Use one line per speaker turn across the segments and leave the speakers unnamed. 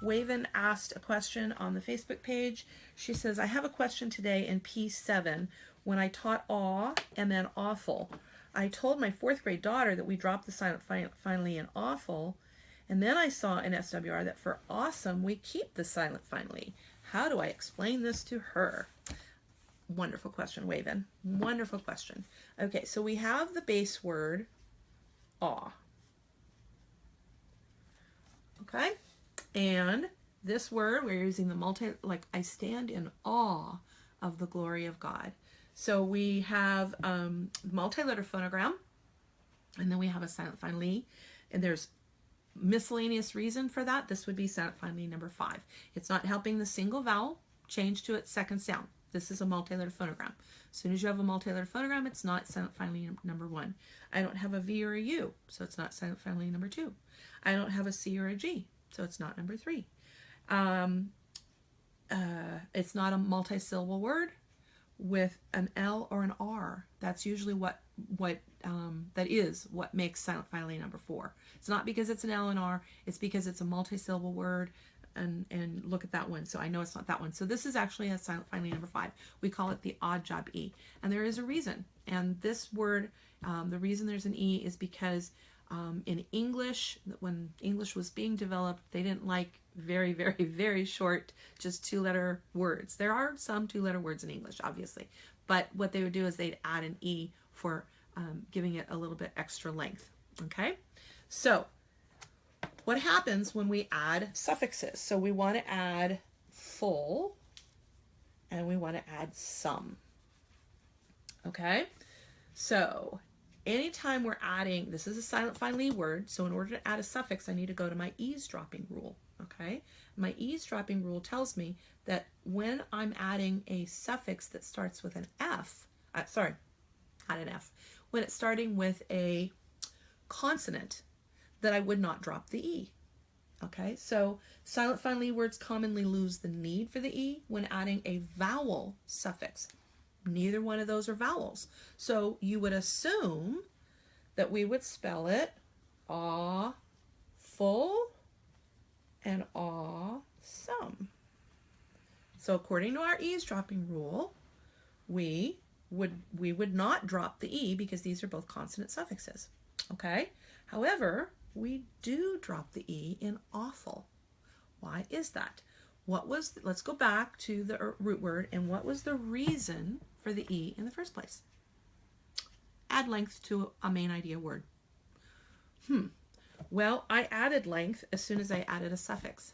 Waven asked a question on the Facebook page. She says, I have a question today in P7 when I taught awe and then awful. I told my 4th grade daughter that we dropped the silent finally in awful, and then I saw in SWR that for awesome we keep the silent finally. How do I explain this to her? Wonderful question, Waven. Wonderful question. Okay, so we have the base word awe. Okay, and this word, we're using the I stand in awe of the glory of God. So we have multi-letter phonogram, and then we have a silent finally, and there's miscellaneous reason for that. This would be silent finally number 5. It's not helping the single vowel change to its second sound. This is a multi-letter phonogram. As soon as you have a multi-letter phonogram, it's not silent finally number 1. I don't have a V or a U, so it's not silent finally number 2. I don't have a C or a G, so it's not number 3. It's not a multi-syllable word with an L or an R. That's usually what makes silent finally number 4. It's not because it's an L and R, it's because it's a multi-syllable word, and look at that one. So I know it's not that one. So this is actually a silent finally number 5. We call it the odd job E, and there is a reason. And this word, the reason there's an E is because in English, when English was being developed, they didn't like very, very, very short, just 2-letter words. There are some 2-letter words in English, obviously, but what they would do is they'd add an E for giving it a little bit extra length. Okay, so what happens when we add suffixes? So we want to add full and we want to add some. Okay, so anytime we're adding, this is a silent finally word, so in order to add a suffix, I need to go to my eavesdropping rule. Okay, my eavesdropping rule tells me that when I'm adding a suffix that starts with an F, not an F, when it's starting with a consonant, that I would not drop the E. Okay, so silent finally words commonly lose the need for the E when adding a vowel suffix. Neither one of those are vowels. So you would assume that we would spell it awful and awesome. So according to our eavesdropping rule, we would not drop the E because these are both consonant suffixes. Okay? However, we do drop the E in awful. Why is that? Let's go back to the root word, and what was the reason for the E in the first place? Add length to a main idea word. Well, I added length as soon as I added a suffix.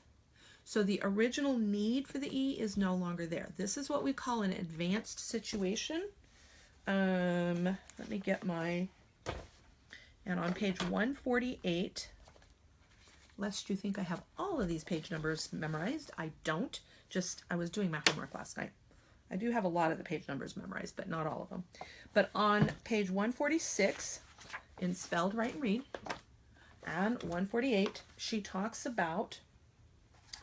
So the original need for the E is no longer there. This is what we call an advanced situation. Let me get and on page 148, lest you think I have all of these page numbers memorized, I don't. I was doing my homework last night. I do have a lot of the page numbers memorized, but not all of them. But on page 146, in Spelled, Write, and Read, and 148, she talks about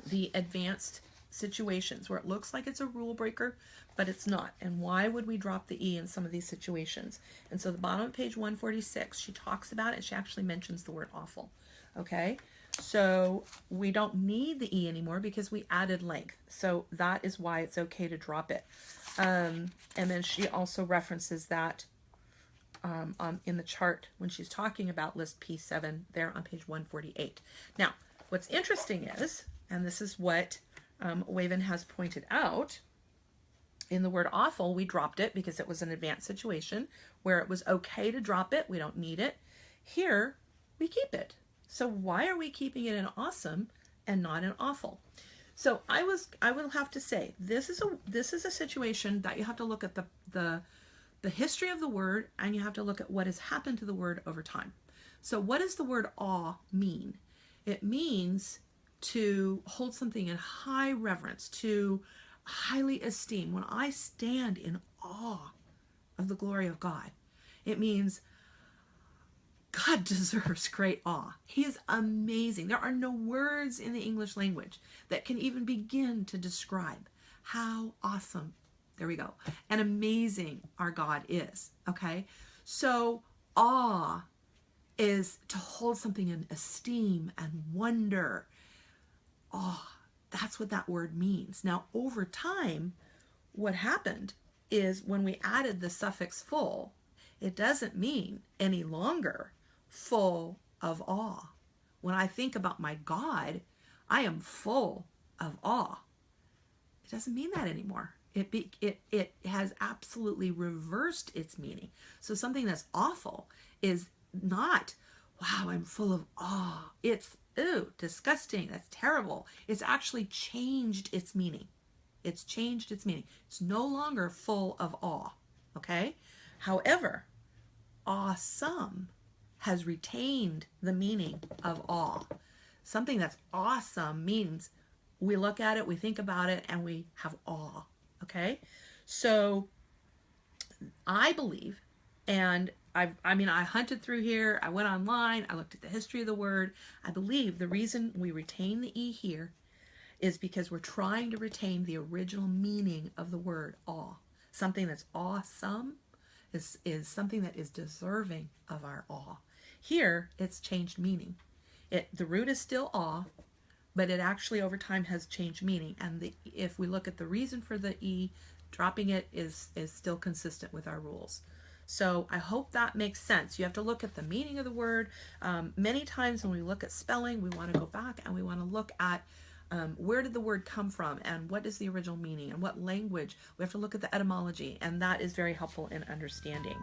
the advanced situations where it looks like it's a rule breaker, but it's not. And why would we drop the E in some of these situations? And so the bottom of page 146, she talks about it. She actually mentions the word awful. Okay, so we don't need the E anymore because we added length. So that is why it's okay to drop it. And then she also references that in the chart when she's talking about list P7 there on page 148. Now, what's interesting is, and this is what Waven has pointed out, in the word awful, we dropped it because it was an advanced situation where it was okay to drop it. We don't need it. Here, we keep it. So why are we keeping it in awesome and not in awful? So I will have to say, this is a situation that you have to look at the history of the word, and you have to look at what has happened to the word over time. So what does the word awe mean? It means to hold something in high reverence, to highly esteem. When I stand in awe of the glory of God, it means God deserves great awe. He is amazing. There are no words in the English language that can even begin to describe how awesome, there we go, and amazing our God is. Okay, so awe is to hold something in esteem and wonder. Awe, That's what that word means. Now, over time, what happened is when we added the suffix full, it doesn't mean any longer full of awe. When I think about my God, I am full of awe. It doesn't mean that anymore. It has absolutely reversed its meaning. So something that's awful is not, wow, I'm full of awe. It's, ooh, disgusting. That's terrible. It's actually changed its meaning. It's changed its meaning. It's no longer full of awe. Okay? However, awesome has retained the meaning of awe. Something that's awesome means we look at it, we think about it, and we have awe. Okay? So I believe, and I hunted through here, I went online, I looked at the history of the word. I believe the reason we retain the E here is because we're trying to retain the original meaning of the word awe. Something that's awesome is something that is deserving of our awe. Here, it's changed meaning. The root is still awe, but it actually over time has changed meaning. And if we look at the reason for the E, dropping it is still consistent with our rules. So I hope that makes sense. You have to look at the meaning of the word. Many times when we look at spelling, we want to go back and we want to look at where did the word come from and what is the original meaning and what language. We have to look at the etymology, and that is very helpful in understanding.